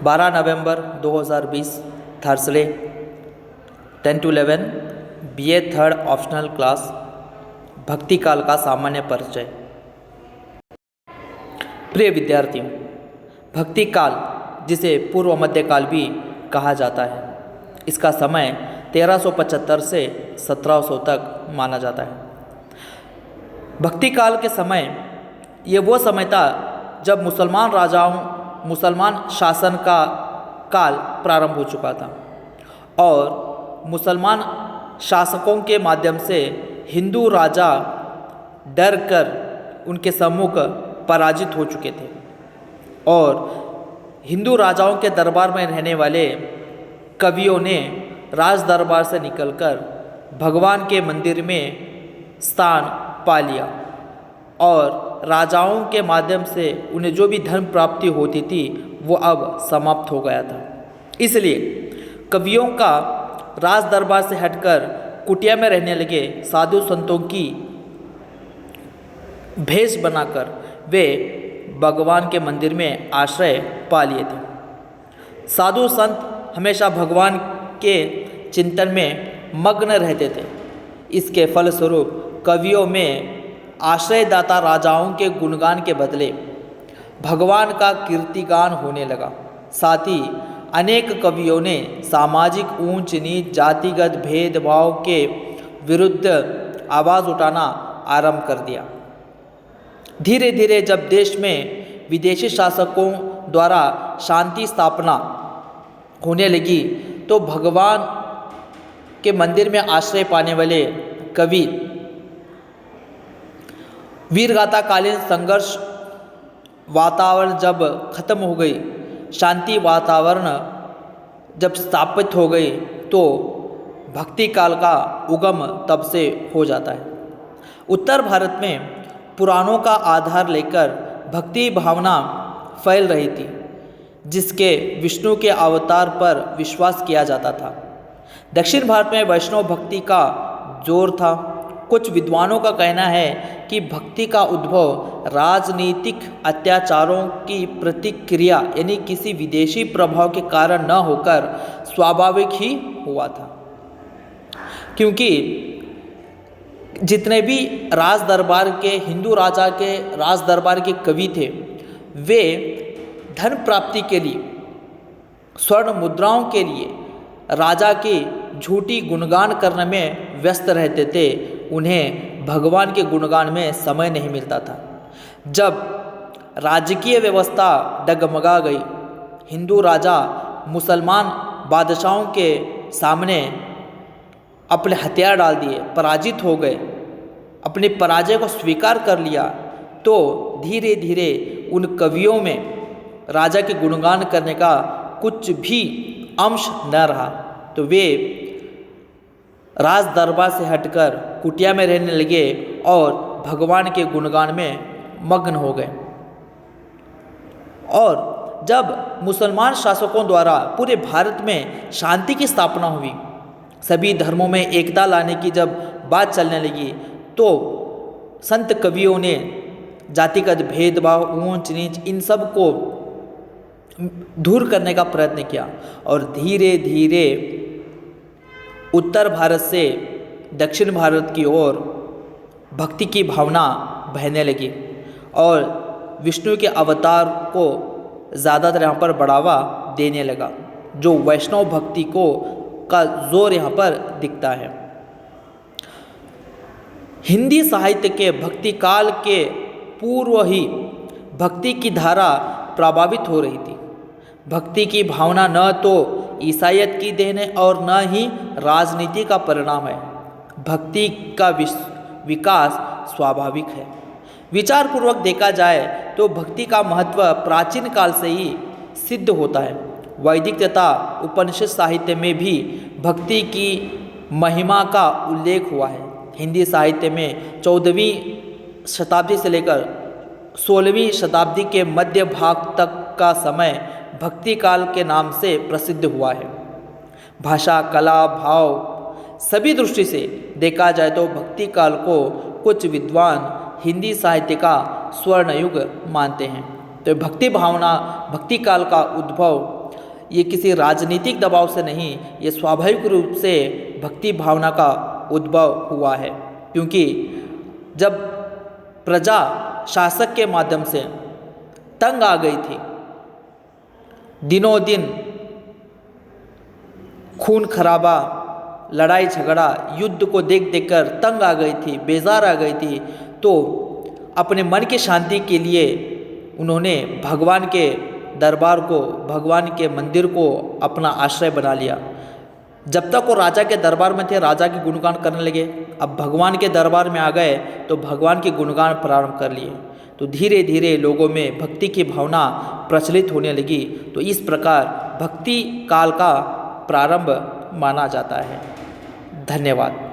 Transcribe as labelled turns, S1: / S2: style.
S1: 12 November 2020 Thursday 10 to 11 BA third optional class भक्ति काल का सामान्य परिचय। प्रिय विद्यार्थियों, भक्ति काल जिसे पूर्व मध्यकाल भी कहा जाता है, इसका समय 1375 से 1700 तक माना जाता है। भक्ति काल के समय ये वो समय था जब मुसलमान शासन का काल प्रारंभ हो चुका था और मुसलमान शासकों के माध्यम से हिंदू राजा डर कर उनके सम्मुख पराजित हो चुके थे और हिंदू राजाओं के दरबार में रहने वाले कवियों ने राज दरबार से निकलकर भगवान के मंदिर में स्थान पा लिया और राजाओं के माध्यम से उन्हें जो भी धन प्राप्ति होती थी वो अब समाप्त हो गया था। इसलिए कवियों का राज दरबार से हटकर कुटिया में रहने लगे साधु संतों की भेष बनाकर वे भगवान के मंदिर में आश्रय पा लिए थे। साधु संत हमेशा भगवान के चिंतन में मग्न रहते थे। इसके फलस्वरूप कवियों में आश्रयदाता राजाओं के गुणगान के बदले भगवान का कीर्तिगान होने लगा। साथ ही अनेक कवियों ने सामाजिक ऊंच नीच, जातिगत भेदभाव के विरुद्ध आवाज़ उठाना आरंभ कर दिया। धीरे धीरे जब देश में विदेशी शासकों द्वारा शांति स्थापना होने लगी तो भगवान के मंदिर में आश्रय पाने वाले कवि वीरगाथा कालीन संघर्ष वातावरण जब खत्म हो गई, शांति वातावरण जब स्थापित हो गई तो भक्ति काल का उगम तब से हो जाता है। उत्तर भारत में पुराणों का आधार लेकर भक्ति भावना फैल रही थी, जिसके विष्णु के अवतार पर विश्वास किया जाता था। दक्षिण भारत में वैष्णव भक्ति का जोर था। कुछ विद्वानों का कहना है कि भक्ति का उद्भव राजनीतिक अत्याचारों की प्रतिक्रिया यानी किसी विदेशी प्रभाव के कारण न होकर स्वाभाविक ही हुआ था, क्योंकि जितने भी राज दरबार के हिंदू राजा के राज दरबार के कवि थे वे धन प्राप्ति के लिए, स्वर्ण मुद्राओं के लिए राजा की झूठी गुणगान करने में व्यस्त रहते थे। उन्हें भगवान के गुणगान में समय नहीं मिलता था। जब राजकीय व्यवस्था डगमगा गई, हिंदू राजा मुसलमान बादशाहों के सामने अपने हथियार डाल दिए, पराजित हो गए, अपनी पराजय को स्वीकार कर लिया, तो धीरे धीरे उन कवियों में राजा के गुणगान करने का कुछ भी अंश न रहा। तो वे राज दरबार से हटकर कुटिया में रहने लगे और भगवान के गुणगान में मग्न हो गए। और जब मुसलमान शासकों द्वारा पूरे भारत में शांति की स्थापना हुई, सभी धर्मों में एकता लाने की जब बात चलने लगी, तो संत कवियों ने जातिगत भेदभाव, ऊंच नीच, इन सब को दूर करने का प्रयत्न किया और धीरे धीरे उत्तर भारत से दक्षिण भारत की ओर भक्ति की भावना बहने लगी और विष्णु के अवतार को ज़्यादातर यहाँ पर बढ़ावा देने लगा, जो वैष्णव भक्ति को का जोर यहाँ पर दिखता है। हिंदी साहित्य के भक्ति काल के पूर्व ही भक्ति की धारा प्रभावित हो रही थी। भक्ति की भावना न तो ईसाईयत की देन है और न ही राजनीति का परिणाम है। भक्ति का विकास स्वाभाविक है। विचारपूर्वक देखा जाए तो भक्ति का महत्व प्राचीन काल से ही सिद्ध होता है। वैदिक तथा उपनिषद साहित्य में भी भक्ति की महिमा का उल्लेख हुआ है। हिंदी साहित्य में 14वीं शताब्दी से लेकर 16वीं शताब्दी के मध्य भाग तक का समय भक्ति काल के नाम से प्रसिद्ध हुआ है। भाषा, कला, भाव सभी दृष्टि से देखा जाए तो भक्ति काल को कुछ विद्वान हिंदी साहित्य का स्वर्ण युग मानते हैं। तो भक्ति भावना, भक्ति काल का उद्भव ये किसी राजनीतिक दबाव से नहीं, ये स्वाभाविक रूप से भक्ति भावना का उद्भव हुआ है। क्योंकि जब प्रजा शासक के माध्यम से तंग आ गई थी, दिनों दिन खून खराबा, लड़ाई झगड़ा, युद्ध को देख देख कर तंग आ गई थी, बेजार आ गई थी, तो अपने मन की शांति के लिए उन्होंने भगवान के दरबार को, भगवान के मंदिर को अपना आश्रय बना लिया। जब तक वो राजा के दरबार में थे, राजा के गुणगान करने लगे। अब भगवान के दरबार में आ गए तो भगवान के गुणगान प्रारंभ कर लिए। तो धीरे धीरे लोगों में भक्ति की भावना प्रचलित होने लगी। तो इस प्रकार भक्ति काल का प्रारंभ माना जाता है। धन्यवाद।